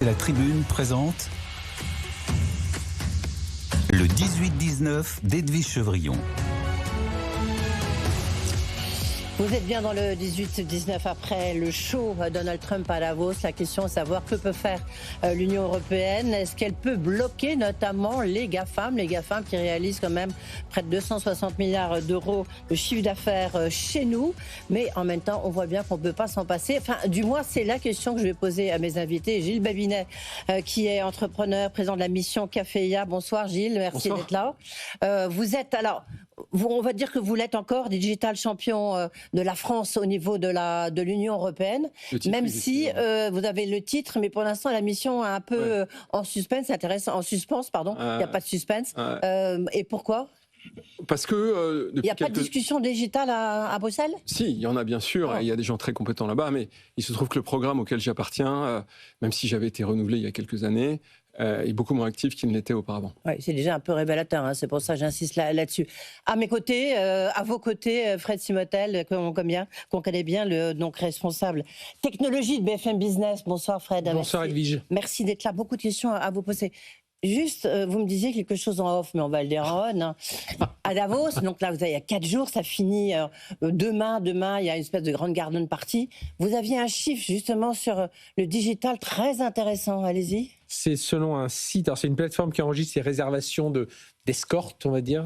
La Tribune présente le 18-19 d'Edwige Chevrillon. Vous êtes bien dans le 18-19 après le show Donald Trump à Davos. La question est de savoir que peut faire l'Union européenne. Est-ce qu'elle peut bloquer notamment les GAFAM qui réalisent quand même près de 260 milliards d'euros de chiffre d'affaires chez nous. Mais en même temps, on voit bien qu'on ne peut pas s'en passer. Enfin, du moins, c'est la question que je vais poser à mes invités. Gilles Babinet, qui est entrepreneur, président de la mission Caféia. Bonsoir Gilles, merci d'être là. Vous êtes alors... On va dire que vous l'êtes encore digital champion de la France au niveau de l'Union européenne, même si vous avez le titre, mais pour l'instant la mission est un peu en suspens, en suspens, pardon. Il n'y a pas de suspense. Et pourquoi ? Parce que il n'y a pas de discussion digitale à Bruxelles ? Si, il y en a bien sûr. Il y a des gens très compétents là-bas, mais il se trouve que le programme auquel j'appartiens, même si j'avais été renouvelé il y a quelques années, est beaucoup moins actif qu'il ne l'était auparavant. Oui, c'est déjà un peu révélateur, hein, c'est pour ça que j'insiste là-dessus. À mes côtés, à vos côtés, Fred Simotel, qu'on connaît bien, le donc responsable technologie de BFM Business. Bonsoir Fred. Bonsoir Edwige. Merci d'être là, beaucoup de questions à vous poser. Juste, vous me disiez quelque chose en off, mais on va le dire en on. Hein. À Davos, donc là, vous avez il y a 4 jours, ça finit demain, il y a une espèce de grande garden party. Vous aviez un chiffre justement sur le digital très intéressant, allez-y. C'est selon un site, alors c'est une plateforme qui enregistre les réservations d'escorte, on va dire,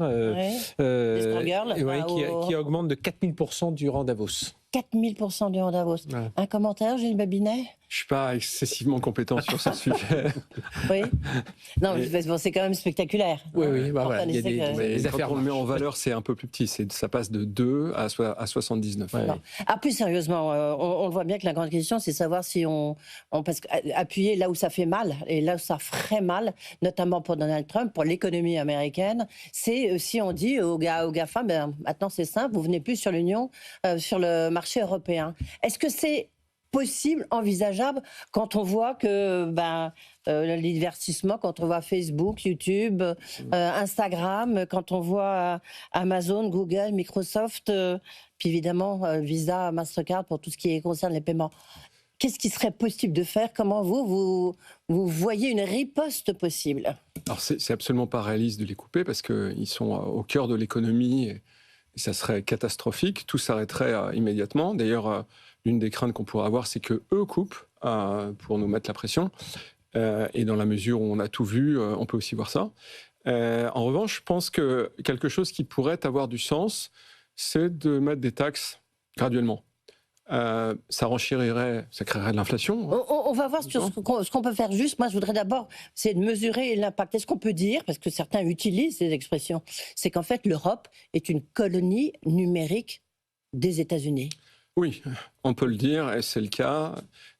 qui augmente de 4000% durant Davos. 4000% durant Davos. Ouais. Un commentaire, Gilles Babinet ? Je ne suis pas excessivement compétent sur ce sujet. Oui. Non, mais c'est quand même spectaculaire. Oui, bah voilà. Il y a des affaires. Quand on le met en valeur, c'est un peu plus petit. Ça passe de 2 à 79. Ouais. Ah, plus sérieusement, on voit bien que la grande question, c'est savoir si parce qu'appuyer là où ça fait mal et là où ça ferait mal, notamment pour Donald Trump, pour l'économie américaine, c'est si on dit aux GAFA, maintenant c'est simple, vous venez plus sur l'Union, sur le marché européen. Est-ce que c'est possible, envisageable, quand on voit que le divertissement, quand on voit Facebook, YouTube, Instagram, quand on voit Amazon, Google, Microsoft, puis évidemment Visa, Mastercard pour tout ce qui concerne les paiements. Qu'est-ce qui serait possible de faire ? Comment vous voyez une riposte possible ? Alors c'est absolument pas réaliste de les couper parce qu'ils sont au cœur de l'économie et ça serait catastrophique. Tout s'arrêterait immédiatement. D'ailleurs, l'une des craintes qu'on pourrait avoir, c'est qu'eux coupent pour nous mettre la pression. Et dans la mesure où on a tout vu, on peut aussi voir ça. En revanche, je pense que quelque chose qui pourrait avoir du sens, c'est de mettre des taxes graduellement. Ça renchérirait, ça créerait de l'inflation. On va voir sur ce qu'on peut faire juste. Moi, je voudrais d'abord, c'est de mesurer l'impact. Est-ce qu'on peut dire, parce que certains utilisent ces expressions, c'est qu'en fait, l'Europe est une colonie numérique des États-Unis ? Oui, on peut le dire, et c'est le cas.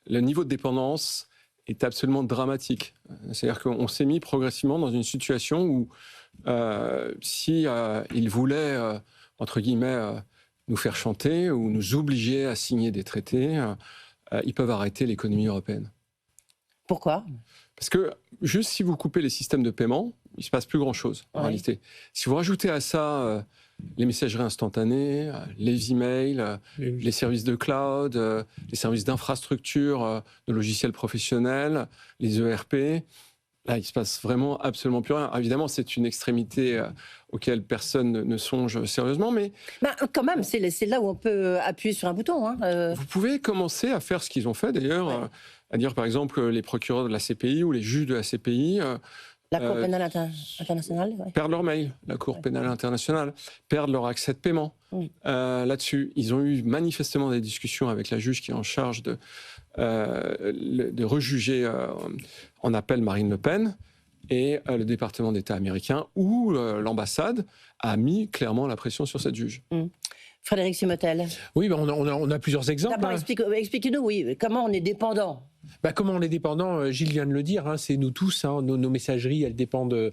Le niveau de dépendance est absolument dramatique. C'est-à-dire qu'on s'est mis progressivement dans une situation où si ils voulaient, entre guillemets, nous faire chanter ou nous obliger à signer des traités, ils peuvent arrêter l'économie européenne. Pourquoi ? Parce que juste si vous coupez les systèmes de paiement, il ne se passe plus grand-chose en réalité. Si vous rajoutez à ça les messageries instantanées, les emails, les services de cloud, les services d'infrastructure, de logiciels professionnels, les ERP, là, il ne se passe vraiment absolument plus rien. Alors, évidemment, c'est une extrémité auquel personne ne songe sérieusement, mais... quand même, c'est là où on peut appuyer sur un bouton. Hein. Vous pouvez commencer à faire ce qu'ils ont fait, d'ailleurs, à dire, par exemple, les procureurs de la CPI ou les juges de la CPI... la Cour pénale internationale perdent leur mail, la Cour pénale internationale, perdent leur accès de paiement. Là-dessus, ils ont eu manifestement des discussions avec la juge qui est en charge de rejuger en appel Marine Le Pen et le département d'État américain où l'ambassade a mis clairement la pression sur cette juge. Frédéric Simotel. Oui, on a plusieurs exemples. D'abord, expliquez-nous, comment on est dépendant. Comment on est dépendant, Gilles vient de le dire, hein, c'est nous tous, hein, nos messageries, elles dépendent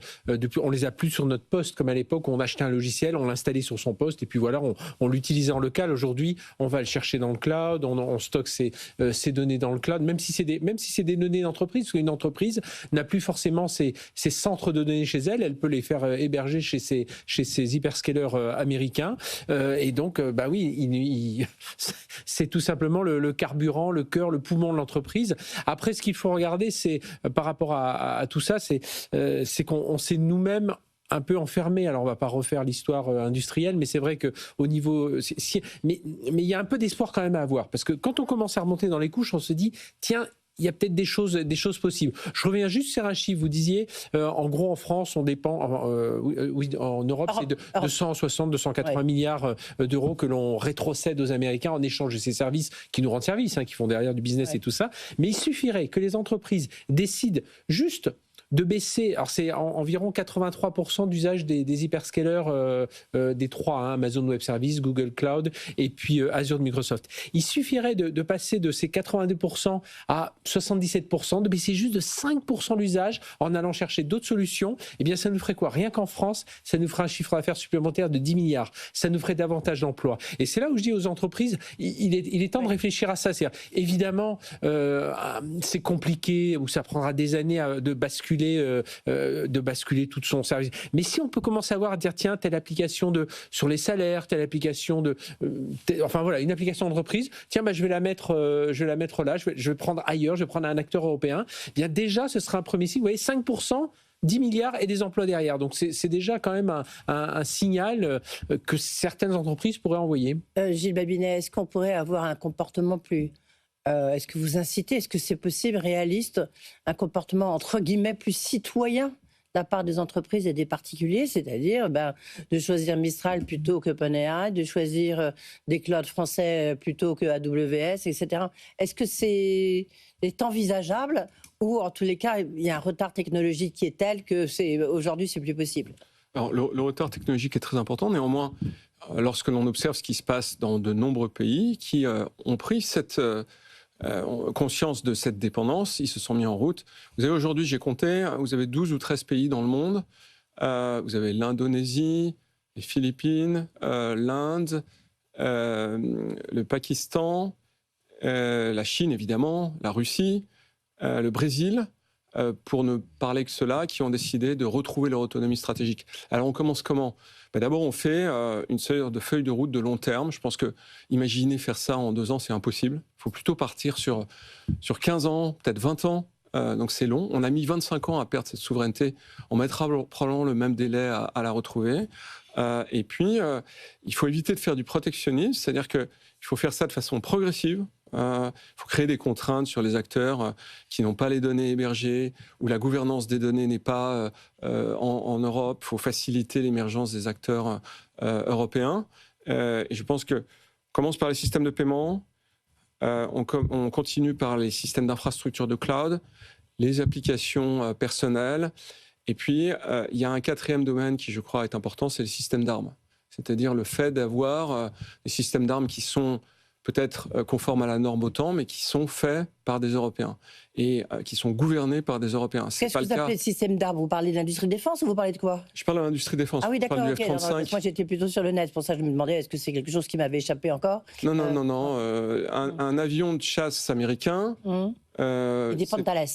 on les a plus sur notre poste comme à l'époque où on achetait un logiciel, on l'installait sur son poste et puis voilà, on l'utilisait en local. Aujourd'hui, on va le chercher dans le cloud, on stocke ses données dans le cloud, même si c'est des données d'entreprise, parce qu'une entreprise n'a plus forcément ses centres de données chez elle, elle peut les faire héberger chez ses hyperscalers américains, et donc oui, c'est tout simplement le carburant, le cœur, le poumon de l'entreprise. Après, ce qu'il faut regarder, c'est par rapport à tout ça, c'est qu'on s'est nous-mêmes un peu enfermé. Alors, on va pas refaire l'histoire industrielle, mais c'est vrai que au niveau, mais il y a un peu d'espoir quand même à avoir, parce que quand on commence à remonter dans les couches, on se dit, tiens, il y a peut-être des choses possibles. Je reviens juste sur un chiffre. Vous disiez, en gros, en France, on dépend, en Europe, c'est de 260, 280 milliards d'euros que l'on rétrocède aux Américains en échange de ces services qui nous rendent service, qui font derrière du business et tout ça. Mais il suffirait que les entreprises décident juste de baisser, alors c'est environ 83% d'usage des hyperscalers, des trois, Amazon Web Services, Google Cloud et puis Azure de Microsoft. Il suffirait de passer de ces 82% à 77%, de baisser juste de 5% l'usage en allant chercher d'autres solutions. Eh bien, ça nous ferait quoi? Rien qu'en France, ça nous ferait un chiffre d'affaires supplémentaire de 10 milliards. Ça nous ferait davantage d'emplois. Et c'est là où je dis aux entreprises, il est temps de réfléchir à ça. C'est-à-dire, évidemment, c'est compliqué, ou ça prendra des années de basculer tout son service. Mais si on peut commencer à voir, à dire tiens, telle application sur les salaires, telle application enfin voilà, une application d'entreprise, tiens, je vais la mettre là, je vais prendre ailleurs, je vais prendre un acteur européen. Eh bien déjà, ce sera un premier signe. Vous voyez, 5%. 10 milliards et des emplois derrière. Donc c'est déjà quand même un signal que certaines entreprises pourraient envoyer. Gilles Babinet, est-ce qu'on pourrait avoir un comportement plus... est-ce que vous incitez, est-ce que c'est possible, réaliste, un comportement entre guillemets plus citoyen de la part des entreprises et des particuliers, c'est-à-dire de choisir Mistral plutôt que OpenAI, de choisir des clouds français plutôt que AWS, etc. Est-ce que c'est envisageable ou en tous les cas il y a un retard technologique qui est tel que aujourd'hui c'est plus possible? Alors, le retard technologique est très important, néanmoins, lorsque l'on observe ce qui se passe dans de nombreux pays qui ont pris cette conscience de cette dépendance, ils se sont mis en route. Vous avez aujourd'hui, j'ai compté, vous avez 12 ou 13 pays dans le monde. Vous avez l'Indonésie, les Philippines, l'Inde, le Pakistan, la Chine évidemment, la Russie, le Brésil, pour ne parler que ceux-là, qui ont décidé de retrouver leur autonomie stratégique. Alors on commence comment ? D'abord, on fait une série de feuilles de route de long terme. Je pense que imaginer faire ça en 2 ans, c'est impossible. Il faut plutôt partir sur 15 ans, peut-être 20 ans. Donc c'est long. On a mis 25 ans à perdre cette souveraineté. On mettra probablement le même délai à la retrouver. Et puis, il faut éviter de faire du protectionnisme, c'est-à-dire qu'il faut faire ça de façon progressive. Il faut créer des contraintes sur les acteurs qui n'ont pas les données hébergées, où la gouvernance des données n'est pas en Europe. Il faut faciliter l'émergence des acteurs européens. Et je pense qu'on commence par les systèmes de paiement, on continue par les systèmes d'infrastructure de cloud, les applications personnelles. Et puis, il y a un 4e domaine qui, je crois, est important, c'est le système d'armes. C'est-à-dire le fait d'avoir des systèmes d'armes qui sont peut-être conformes à la norme OTAN, mais qui sont faits par des Européens et qui sont gouvernés par des Européens. Qu'est-ce que vous appelez système d'armes? Vous parlez de l'industrie de défense ou vous parlez de quoi? Je parle de l'industrie de défense. Ah oui, d'accord. Je parle Okay, du F-35. Moi, j'étais plutôt sur le net. Pour ça, je me demandais, est-ce que c'est quelque chose qui m'avait échappé encore? Non. Un avion de chasse américain... il dépend de Thales.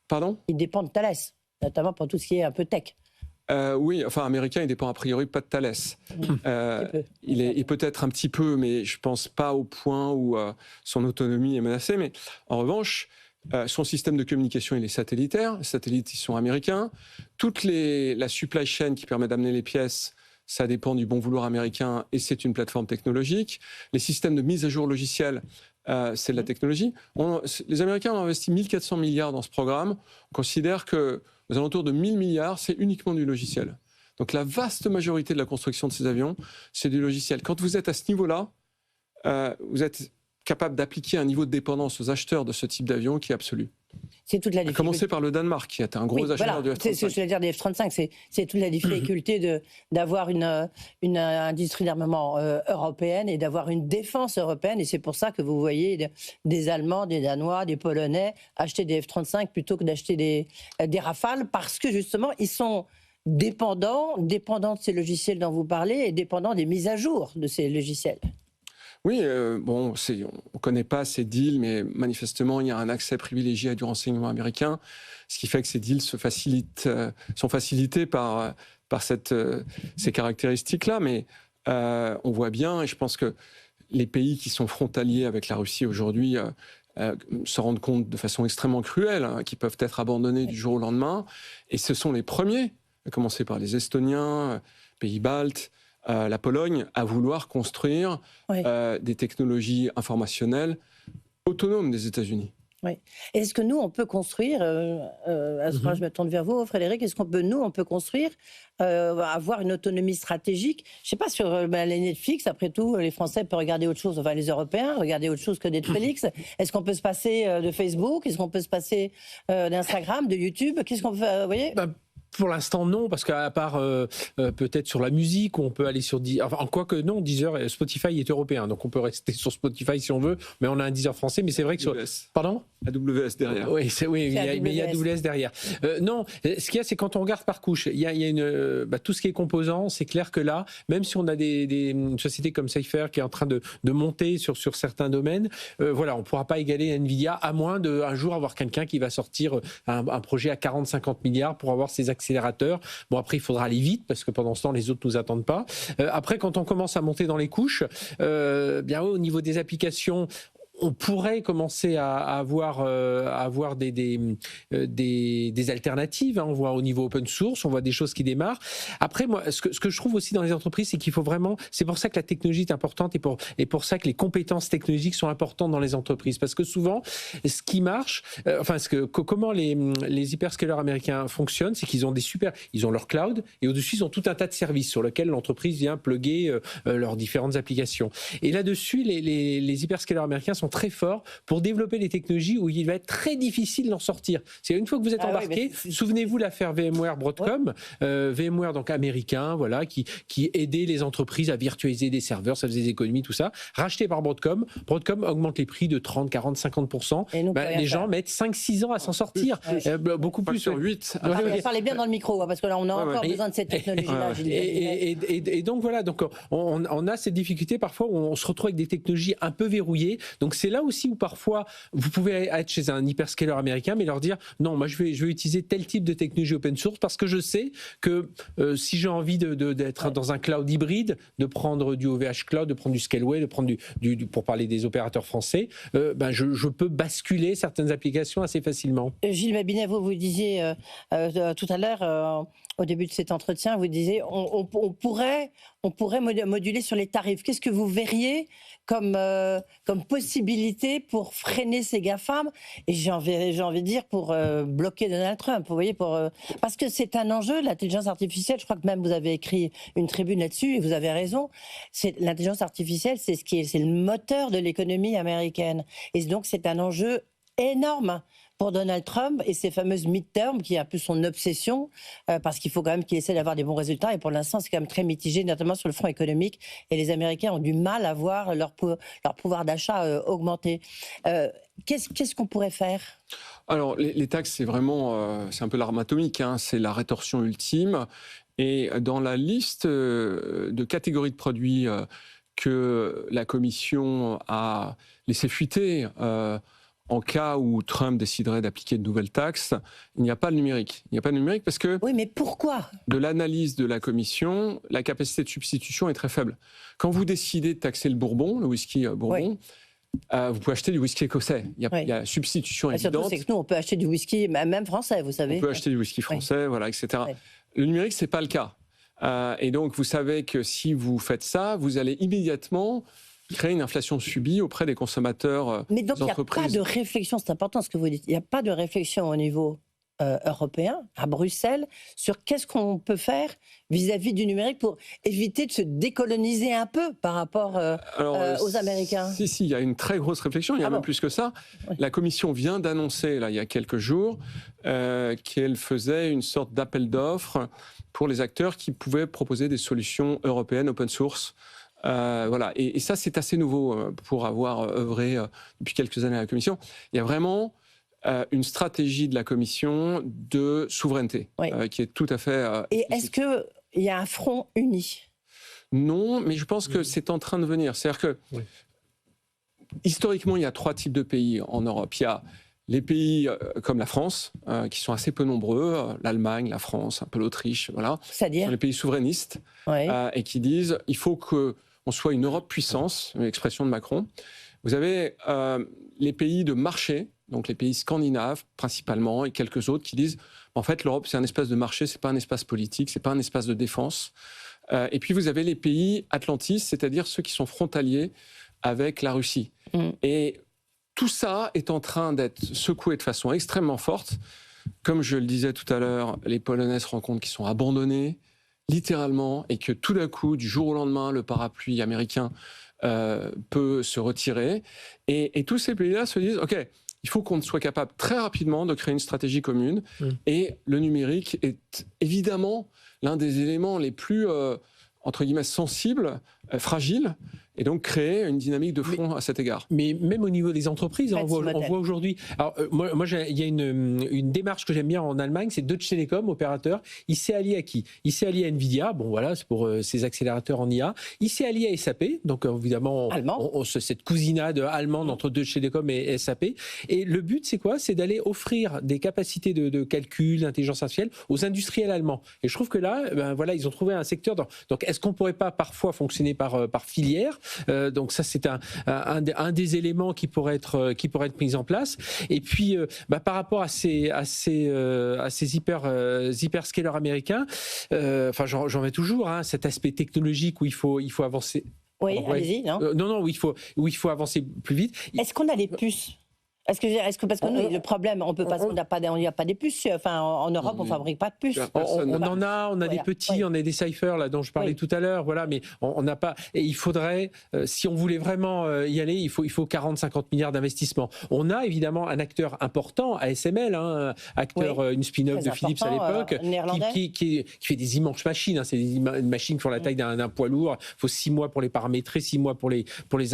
Pardon? Il dépend de Thales, notamment pour tout ce qui est un peu tech. Oui, enfin, américain, il dépend a priori pas de Thales. Il peut-être un petit peu, mais je pense pas au point où son autonomie est menacée. Mais en revanche, son système de communication, il est satellitaire. Les satellites, ils sont américains. La supply chain qui permet d'amener les pièces, ça dépend du bon vouloir américain et c'est une plateforme technologique. Les systèmes de mise à jour logicielle, c'est de la technologie. Les Américains ont investi 1400 milliards dans ce programme. On considère que aux alentours de 1000 milliards, c'est uniquement du logiciel. Donc la vaste majorité de la construction de ces avions, c'est du logiciel. Quand vous êtes à ce niveau-là, vous êtes capable d'appliquer un niveau de dépendance aux acheteurs de ce type d'avion qui est absolu. C'est toute la difficulté. À commencer par le Danemark, qui est un gros acheteur du F-35. C'est ce que je voulais dire des F-35. C'est toute la difficulté d'avoir une industrie d'armement européenne et d'avoir une défense européenne. Et c'est pour ça que vous voyez des Allemands, des Danois, des Polonais acheter des F-35 plutôt que d'acheter des Rafales, parce que justement, ils sont dépendants de ces logiciels dont vous parlez et dépendants des mises à jour de ces logiciels. Oui, on ne connaît pas ces deals, mais manifestement, il y a un accès privilégié à du renseignement américain, ce qui fait que ces deals sont facilités par ces caractéristiques-là. Mais on voit bien, et je pense que les pays qui sont frontaliers avec la Russie aujourd'hui se rendent compte de façon extrêmement cruelle qu'ils peuvent être abandonnés du jour au lendemain. Et ce sont les premiers, à commencer par les Estoniens, pays baltes, la Pologne, à vouloir construire des technologies informationnelles autonomes des États-Unis. Oui. Est-ce que nous, on peut construire, je me tourne vers vous, Frédéric, est-ce qu'on peut, nous, construire, avoir une autonomie stratégique? Je ne sais pas, sur les Netflix, après tout, les Français peuvent regarder autre chose, enfin les Européens, regarder autre chose que Netflix. Est-ce qu'on peut se passer de Facebook? Est-ce qu'on peut se passer d'Instagram, de YouTube? Qu'est-ce qu'on peut, vous voyez? Pour l'instant, non, parce qu'à part peut-être sur la musique, où on peut aller sur Deezer. Enfin, quoique non, Deezer, Spotify est européen, donc on peut rester sur Spotify si on veut, mais on a un Deezer français, mais c'est vrai que sur... Pardon ? AWS derrière. Oui, mais il y a AWS derrière. Non, ce qu'il y a, c'est quand on regarde par couche, il y a une, tout ce qui est composant, c'est clair que là, même si on a des sociétés comme Cypher qui est en train de monter sur certains domaines, voilà, on ne pourra pas égaler Nvidia, à moins d'un jour avoir quelqu'un qui va sortir un projet à 40-50 milliards pour avoir ses accélérateurs. Bon, après, il faudra aller vite, parce que pendant ce temps, les autres ne nous attendent pas. Après, quand on commence à monter dans les couches, bien au niveau des applications, on pourrait commencer à avoir des alternatives. On voit au niveau open source, on voit des choses qui démarrent. Après, moi, ce que je trouve aussi dans les entreprises, c'est qu'il faut vraiment... C'est pour ça que la technologie est importante et pour ça que les compétences technologiques sont importantes dans les entreprises. Parce que souvent, ce qui marche... comment les hyperscalers américains fonctionnent, c'est qu'ils ont ils ont leur cloud et au-dessus, ils ont tout un tas de services sur lesquels l'entreprise vient plugger leurs différentes applications. Et là-dessus, les hyperscalers américains sont très forts pour développer des technologies où il va être très difficile d'en sortir. C'est une fois que vous êtes embarqué, souvenez-vous l'affaire VMware Broadcom, VMware donc américain, voilà, qui aidait les entreprises à virtualiser des serveurs, ça faisait des économies, tout ça, racheté par Broadcom. Broadcom augmente les prix de 30, 40, 50%. Les gens mettent 5-6 ans à s'en sortir. Beaucoup plus sur 8. Parlez bien dans le micro, parce que là, on a encore besoin de cette technologie-là. Et donc voilà, donc on a cette difficulté parfois où on se retrouve avec des technologies un peu verrouillées. Donc c'est là aussi où parfois vous pouvez être chez un hyperscaler américain, mais leur dire non, moi je vais utiliser tel type de technologie open source parce que je sais que si j'ai envie d'être dans un cloud hybride, de prendre du OVH Cloud, de prendre du Scaleway, de prendre pour parler des opérateurs français, je peux basculer certaines applications assez facilement. Gilles Babinet, vous disiez tout à l'heure, au début de cet entretien, vous disiez on pourrait moduler sur les tarifs. Qu'est-ce que vous verriez comme possibilité pour freiner ces GAFAM, et j'ai envie de dire pour bloquer Donald Trump, vous voyez, parce que c'est un enjeu, l'intelligence artificielle. Je crois que même vous avez écrit une tribune là-dessus et vous avez raison. L'intelligence artificielle, c'est le moteur de l'économie américaine, et donc c'est un enjeu énorme pour Donald Trump et ses fameuses midterms, qui est un peu son obsession, parce qu'il faut quand même qu'il essaie d'avoir des bons résultats, et pour l'instant c'est quand même très mitigé, notamment sur le front économique, et les Américains ont du mal à voir leur pouvoir d'achat augmenter. Qu'est-ce qu'on pourrait faire ? Alors les taxes, c'est vraiment, c'est un peu l'arme atomique, c'est la rétorsion ultime, et dans la liste de catégories de produits que la Commission a laissé fuiter, en cas où Trump déciderait d'appliquer de nouvelles taxes, il n'y a pas le numérique. Il n'y a pas de numérique parce que... Oui, mais pourquoi ? De l'analyse de la Commission, la capacité de substitution est très faible. Quand vous décidez de taxer le bourbon, le whisky bourbon, vous pouvez acheter du whisky écossais. Il y a substitution évidente. Surtout, c'est que nous, on peut acheter du whisky, même français, vous savez. On peut acheter du whisky français, voilà, etc. Le numérique, ce n'est pas le cas. Et donc, vous savez que si vous faites ça, vous allez immédiatement créer une inflation subie auprès des consommateurs. Mais donc il n'y a pas de réflexion, c'est important ce que vous dites, il n'y a pas de réflexion au niveau européen, à Bruxelles, sur qu'est-ce qu'on peut faire vis-à-vis du numérique pour éviter de se décoloniser un peu par rapport aux Américains. Si, il y a une très grosse réflexion, il y a même plus que ça. Oui. La Commission vient d'annoncer, là, il y a quelques jours, qu'elle faisait une sorte d'appel d'offres pour les acteurs qui pouvaient proposer des solutions européennes open source. Voilà. Et ça, c'est assez nouveau pour avoir œuvré depuis quelques années à la Commission. Il y a vraiment une stratégie de la Commission de souveraineté qui est tout à fait... Et est-ce qu'il y a un front uni ? Non, mais je pense que c'est en train de venir. C'est-à-dire que, historiquement, il y a 3 types de pays en Europe. Il y a les pays comme la France, qui sont assez peu nombreux, l'Allemagne, la France, un peu l'Autriche, voilà. C'est-à-dire les pays souverainistes, et qui disent il faut qu'on soit une Europe puissance, l'expression de Macron, Vous avez les pays de marché, donc les pays scandinaves principalement, et quelques autres qui disent en fait l'Europe c'est un espace de marché, c'est pas un espace politique, c'est pas un espace de défense. Et puis vous avez les pays atlantistes, c'est-à-dire ceux qui sont frontaliers avec la Russie. Et tout ça est en train d'être secoué de façon extrêmement forte. Comme je le disais tout à l'heure, les Polonais se rendent compte qu'ils sont abandonnés, littéralement, et que tout d'un coup, du jour au lendemain, le parapluie américain peut se retirer. Et tous ces pays-là se disent, OK, il faut qu'on soit capable très rapidement de créer une stratégie commune. Et le numérique est évidemment l'un des éléments les plus, entre guillemets, sensibles, fragiles, et donc créer une dynamique de fond à cet égard. Mais même au niveau des entreprises, on voit aujourd'hui... Alors, moi il y a une démarche que j'aime bien en Allemagne, c'est Deutsche Telekom, opérateur. Il s'est allié à qui? Il s'est allié à Nvidia, bon voilà, c'est pour ses accélérateurs en IA. Il s'est allié à SAP, donc évidemment, cette cousinade allemande entre Deutsche Telekom et SAP. Et le but, c'est quoi? C'est d'aller offrir des capacités de calcul, d'intelligence artificielle aux industriels allemands. Et je trouve que là, voilà, ils ont trouvé un secteur... Donc, est-ce qu'on ne pourrait pas parfois fonctionner par filière? Donc ça, c'est un des éléments qui pourrait être mis en place. Et puis, par rapport à ces hyperscalers américains, enfin, j'en vais toujours, hein, cet aspect technologique où il faut avancer. Oui, allez-y, non où il faut avancer plus vite. Est-ce qu'on a les puces? Parce que nous, le problème, on n'y a pas des puces. Enfin, en Europe, on ne fabrique pas de puces. On a des petits, on a des ciphers là dont je parlais tout à l'heure, voilà, mais on n'a pas. Et il faudrait, si on voulait vraiment y aller, il faut 40-50 milliards d'investissements. On a évidemment un acteur important, ASML, hein, une spin-off de Philips à l'époque, qui fait des immenses machines. Hein, c'est des machines qui font la taille d'un poids lourd. Il faut 6 mois pour les paramétrer, 6 mois pour les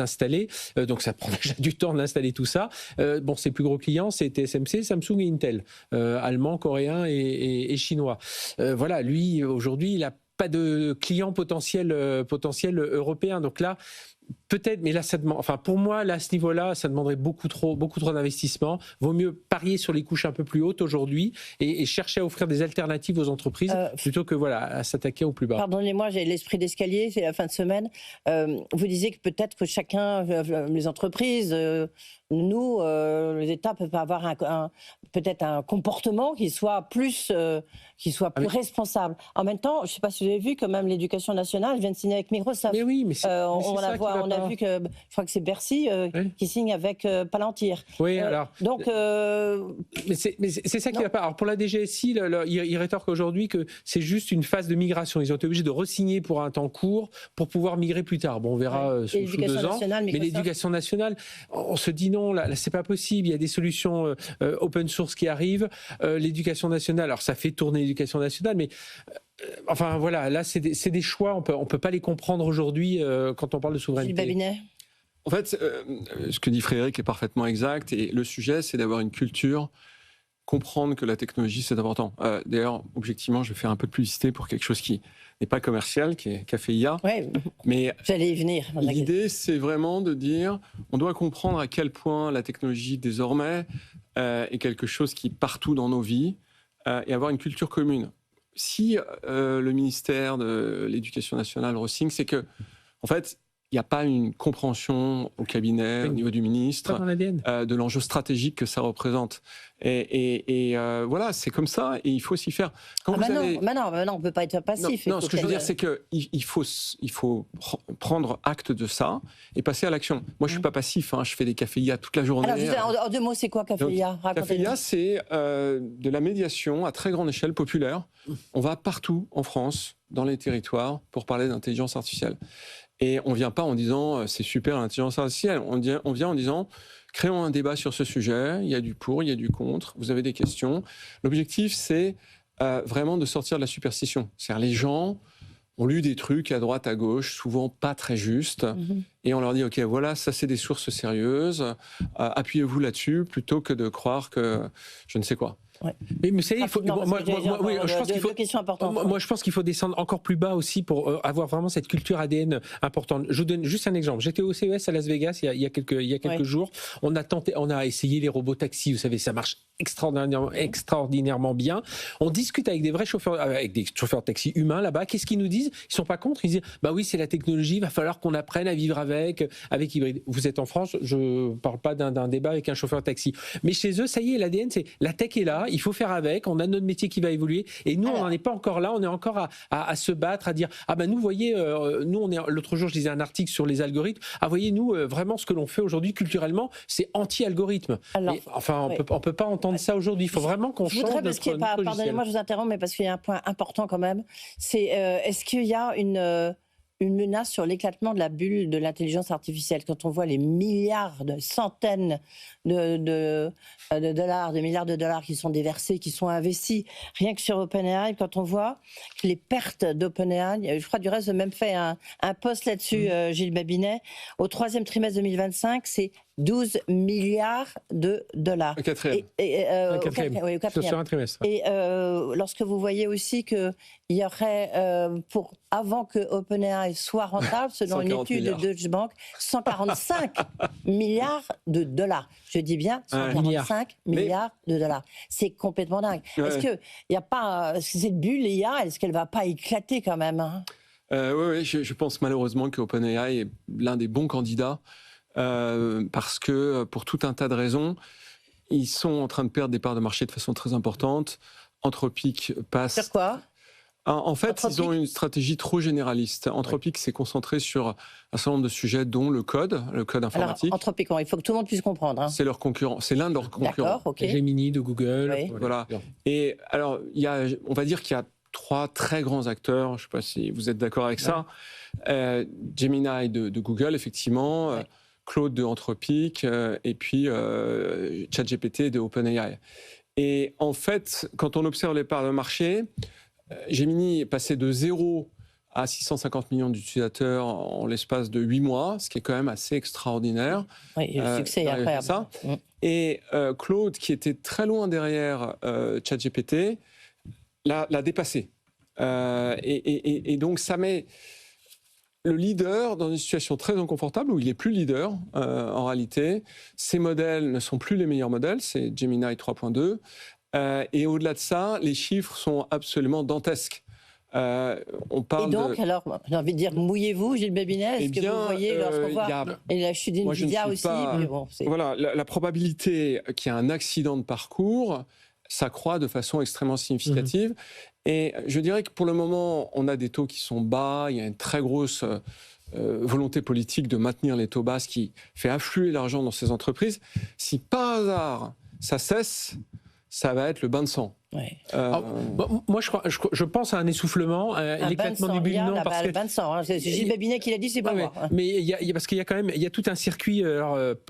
installer. Donc ça prend déjà du temps d'installer tout ça. Bon, ses plus gros clients, c'est TSMC, Samsung et Intel, allemands, coréens et chinois. Voilà, lui, aujourd'hui, il n'a pas de clients potentiels européens. Donc là, peut-être, mais là, ça demande. Enfin, pour moi, là, à ce niveau-là, ça demanderait beaucoup trop d'investissements. Vaut mieux parier sur les couches un peu plus hautes aujourd'hui et chercher à offrir des alternatives aux entreprises plutôt que à s'attaquer au plus bas. Pardonnez-moi, j'ai l'esprit d'escalier. C'est la fin de semaine. Vous disiez que peut-être que chacun, les entreprises, nous, les États peuvent avoir peut-être un comportement qui soit plus responsable. En même temps, je ne sais pas si vous avez vu que même l'éducation nationale vient de signer avec Microsoft. Mais oui, mais on a vu que je crois que c'est Bercy qui signe avec Palantir. Oui, alors. Donc, mais c'est ça qui va pas. Alors pour la DGSI, ils rétorquent aujourd'hui que c'est juste une phase de migration. Ils ont été obligés de re-signer pour un temps court pour pouvoir migrer plus tard. Bon, on verra sous 2 ans. Mais l'éducation nationale, on se dit non, là c'est pas possible. Il y a des solutions open source qui arrivent. L'éducation nationale, alors ça fait tourner l'éducation nationale, mais enfin voilà, là c'est des choix, on peut pas les comprendre aujourd'hui quand on parle de souveraineté. Gilles Babinet. En fait, ce que dit Frédéric est parfaitement exact, et le sujet c'est d'avoir une culture, comprendre que la technologie c'est important. D'ailleurs, objectivement, je vais faire un peu de publicité pour quelque chose qui n'est pas commercial, qui est Café IA. Ouais, mais j'allais y venir. L'idée c'est vraiment de dire, on doit comprendre à quel point la technologie désormais est quelque chose qui est partout dans nos vies, et avoir une culture commune. Si le ministère de l'Éducation nationale re-signe, c'est que, en fait, il n'y a pas une compréhension au cabinet, au niveau du ministre, de l'enjeu stratégique que ça représente. Et voilà, c'est comme ça, et il faut s'y faire. Non, on ne peut pas être passif. Non, ce que je veux dire, c'est qu'il faut prendre acte de ça et passer à l'action. Moi, je ne suis pas passif, hein, je fais des cafés IA toute la journée. Alors, en 2 mots, c'est quoi Café IA? Café IA, c'est de la médiation à très grande échelle populaire. On va partout en France, dans les territoires, pour parler d'intelligence artificielle. Et on ne vient pas en disant c'est super l'intelligence artificielle. On vient en disant créons un débat sur ce sujet. Il y a du pour, il y a du contre. Vous avez des questions. L'objectif, c'est vraiment de sortir de la superstition. C'est-à-dire les gens ont lu des trucs à droite, à gauche, souvent pas très justes. Et on leur dit ok, voilà, ça c'est des sources sérieuses. Appuyez-vous là-dessus plutôt que de croire que je ne sais quoi. Ouais. Mais ça y est, je pense qu'il faut descendre encore plus bas aussi pour avoir vraiment cette culture ADN importante. Je vous donne juste un exemple. J'étais au CES à Las Vegas il y a quelques jours. On a essayé les robots taxis. Vous savez, ça marche extraordinairement bien. On discute avec des vrais chauffeurs, avec des chauffeurs de taxi humains là-bas. Qu'est-ce qu'ils nous disent? Ils sont pas contre. Ils disent bah oui, c'est la technologie. Il va falloir qu'on apprenne à vivre avec hybride. Vous êtes en France, je ne parle pas d'un débat avec un chauffeur taxi. Mais chez eux, ça y est, l'ADN, c'est la tech est là, il faut faire avec, on a notre métier qui va évoluer. Et nous, on n'en est pas encore là, on est encore à se battre, à dire, ah ben nous, vous voyez, nous, l'autre jour, je lisais un article sur les algorithmes. Ah, voyez, nous, vraiment, ce que l'on fait aujourd'hui culturellement, c'est anti-algorithme. Enfin, on peut pas entendre ça aujourd'hui. Il faut vraiment qu'on change notre logiciel. Pardonnez-moi, je vous interromps, mais parce qu'il y a un point important quand même. C'est est-ce qu'il y a une menace sur l'éclatement de la bulle de l'intelligence artificielle quand on voit les milliards, centaines de dollars, de milliards de dollars qui sont déversés, qui sont investis rien que sur OpenAI, quand on voit que les pertes d'OpenAI, je crois du reste, j'ai même fait un post là-dessus, Gilles Babinet, au 3e trimestre 2025, c'est 12 milliards de dollars. Au quatrième. Au quatrième. Sur un trimestre. Et lorsque vous voyez aussi qu'il y aurait, avant que OpenAI soit rentable, selon une étude de Deutsche Bank, 145 milliards de dollars. Je dis bien 145 milliards de dollars. C'est complètement dingue. Est-ce qu'il n'y a pas cette bulle IA, est-ce qu'elle ne va pas éclater quand même Oui, je pense malheureusement que OpenAI est l'un des bons candidats. Parce que pour tout un tas de raisons, ils sont en train de perdre des parts de marché de façon très importante. Anthropic passe... Sur quoi ? En fait, ils ont une stratégie trop généraliste. Anthropic s'est concentré sur un certain nombre de sujets, dont le code informatique. Alors, Anthropic, il faut que tout le monde puisse comprendre. Hein. C'est leur concurrent, c'est l'un de leurs concurrents. D'accord, ok. Gemini de Google. Oui. Voilà. Et alors, on va dire qu'il y a 3 très grands acteurs. Je ne sais pas si vous êtes d'accord avec ça. Gemini de Google, effectivement. Ouais. Claude de Anthropic, et puis ChatGPT de OpenAI. Et en fait, quand on observe les parts de marché, Gemini est passé de 0 à 650 millions d'utilisateurs en l'espace de 8 mois, ce qui est quand même assez extraordinaire. Oui, le succès est incroyable. Ça. Et Claude, qui était très loin derrière ChatGPT, l'a dépassé. Et donc, ça met le leader dans une situation très inconfortable où il n'est plus leader en réalité. Ces modèles ne sont plus les meilleurs modèles, c'est Gemini 3.2. Et au-delà de ça, les chiffres sont absolument dantesques. On parle et donc, alors, j'ai envie de dire, mouillez-vous, Gilles Babinet, est-ce que vous voyez, lorsqu'on voit et la chute d'NVIDIA aussi, mais bon, voilà, la probabilité qu'il y ait un accident de parcours s'accroît de façon extrêmement significative. Et je dirais que pour le moment, on a des taux qui sont bas, il y a une très grosse volonté politique de maintenir les taux bas, ce qui fait affluer l'argent dans ces entreprises. Si par hasard ça cesse, ça va être le bain de sang. Ouais. Moi, je pense à un essoufflement, l'éclatement du bilan. Parce que... C'est Gilles Babinet qui l'a dit, c'est pas moi. Mais parce qu'il y a quand même, il y a tout un circuit,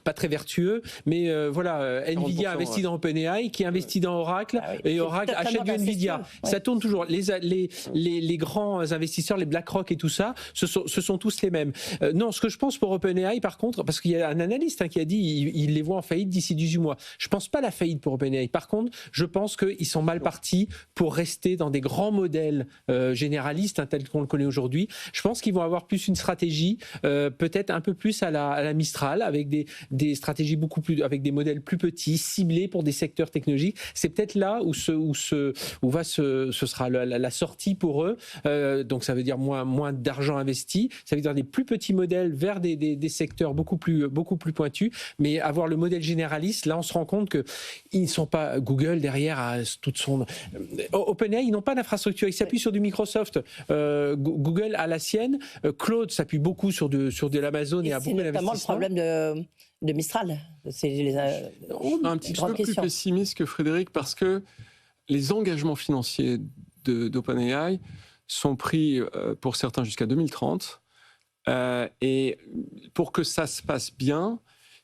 pas très vertueux, mais voilà, Nvidia investit dans OpenAI, qui investit dans Oracle, et Oracle achète du Nvidia. Ça tourne toujours. Les grands investisseurs, les BlackRock et tout ça, ce sont tous les mêmes. Non, ce que je pense pour OpenAI, par contre, parce qu'il y a un analyste qui a dit, il les voit en faillite d'ici 18 mois. Je pense pas à la faillite pour OpenAI. Par contre, je pense qu'ils sont mal partis pour rester dans des grands modèles généralistes tels qu'on le connaît aujourd'hui. Je pense qu'ils vont avoir plus une stratégie peut-être un peu plus à la Mistral, avec des stratégies beaucoup plus, avec des modèles plus petits, ciblés pour des secteurs technologiques. C'est peut-être là où ce sera la sortie pour eux. Donc ça veut dire moins d'argent investi. Ça veut dire des plus petits modèles vers des secteurs beaucoup plus pointus. Mais avoir le modèle généraliste, là on se rend compte que ils ne sont pas Google derrière à toute son... OpenAI, ils n'ont pas d'infrastructure, ils s'appuient sur du Microsoft. Google a la sienne. Claude s'appuie beaucoup sur de l'Amazon et a beaucoup d'investissement. C'est notamment le problème de Mistral. C'est un petit peu plus pessimiste que Frédéric, parce que les engagements financiers d'OpenAI sont pris pour certains jusqu'à 2030. Et pour que ça se passe bien,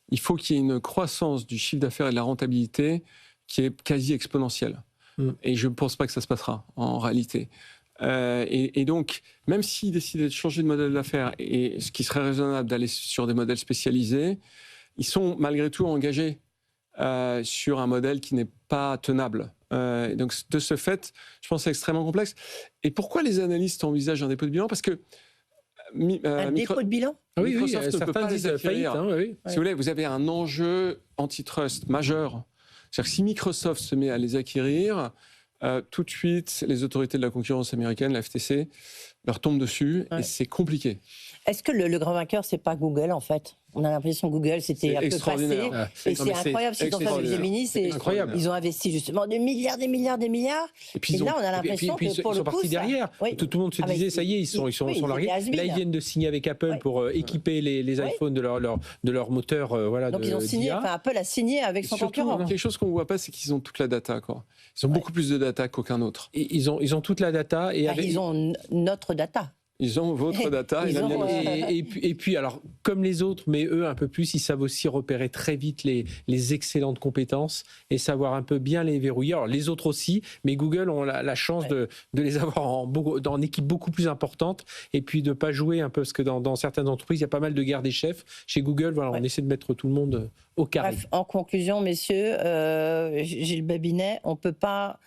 il faut qu'il y ait une croissance du chiffre d'affaires et de la rentabilité qui est quasi exponentielle. Et je ne pense pas que ça se passera en réalité. Et donc, même s'ils décidaient de changer de modèle d'affaires, et ce qui serait raisonnable d'aller sur des modèles spécialisés, ils sont malgré tout engagés sur un modèle qui n'est pas tenable. Donc, de ce fait, je pense que c'est extrêmement complexe. Et pourquoi les analystes envisagent un dépôt de bilan ? Parce que un dépôt de bilan ? Microsoft ne peut pas les acquérir. Oui. Si vous voulez, vous avez un enjeu antitrust majeur. C'est-à-dire que si Microsoft se met à les acquérir, tout de suite, les autorités de la concurrence américaine, la FTC, leur tombent dessus et c'est compliqué. Est-ce que le grand vainqueur, c'est pas Google, en fait ? On a l'impression que Google, c'était un peu passé. Et c'est incroyable ce qu'ils ont fait avec Gemini. C'est incroyable. Ils ont investi justement des milliards. Et puis là, on a l'impression que pour ils sont partis derrière. Tout le monde se disait, ça y est, ils sont largués. Là, ils viennent de signer avec Apple pour équiper les iPhones de leur moteur. Donc ils ont signé, Apple a signé avec son concurrent. Quelque chose qu'on ne voit pas, c'est qu'ils ont toute la data. Ils ont beaucoup plus de data qu'aucun autre. Ils ont toute la data. Ils ont notre data. Ils ont votre data et puis, alors, comme les autres, mais eux un peu plus, ils savent aussi repérer très vite les excellentes compétences et savoir un peu bien les verrouiller. Alors, les autres aussi, mais Google ont la chance de les avoir en équipe beaucoup plus importante et puis de ne pas jouer un peu, parce que dans certaines entreprises, il y a pas mal de guerre des chefs. Chez Google, on essaie de mettre tout le monde au carré. Bref, en conclusion, messieurs, Gilles Babinet, on peut pas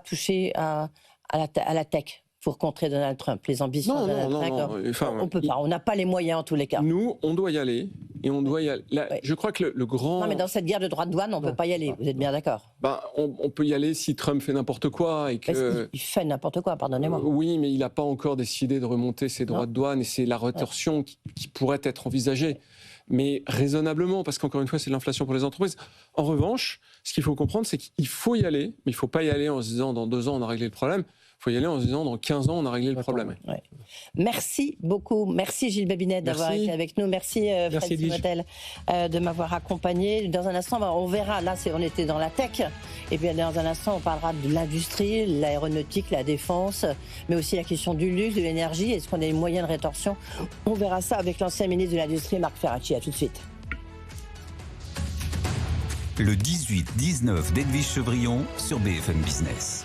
toucher à la tech pour contrer Donald Trump, les ambitions de Donald Trump. On peut pas, on n'a pas les moyens en tous les cas. Nous, on doit y aller, et on doit y aller. Je crois que le grand... Non, mais dans cette guerre de droits de douane, on ne peut pas y aller, vous êtes bien d'accord ? On peut y aller si Trump fait n'importe quoi. Il fait n'importe quoi, pardonnez-moi. Oui, mais il n'a pas encore décidé de remonter ses droits de douane, et c'est la rétorsion qui pourrait être envisagée. Mais raisonnablement, parce qu'encore une fois, c'est l'inflation pour les entreprises. En revanche, ce qu'il faut comprendre, c'est qu'il faut y aller, mais il ne faut pas y aller en se disant dans 2 ans, on a réglé le problème. Il faut y aller en se disant dans 15 ans, on a réglé le problème. Ouais. Merci beaucoup. Merci Gilles Babinet d'avoir été avec nous. Merci Fred Simotel de m'avoir accompagné. Dans un instant, on verra. Là, on était dans la tech. Et puis dans un instant, on parlera de l'industrie, l'aéronautique, la défense, mais aussi la question du luxe, de l'énergie. Est-ce qu'on a les moyens de rétorsion ? On verra ça avec l'ancien ministre de l'Industrie, Marc Ferracci. À tout de suite. Le 18-19 d'Edwige Chevrillon sur BFM Business.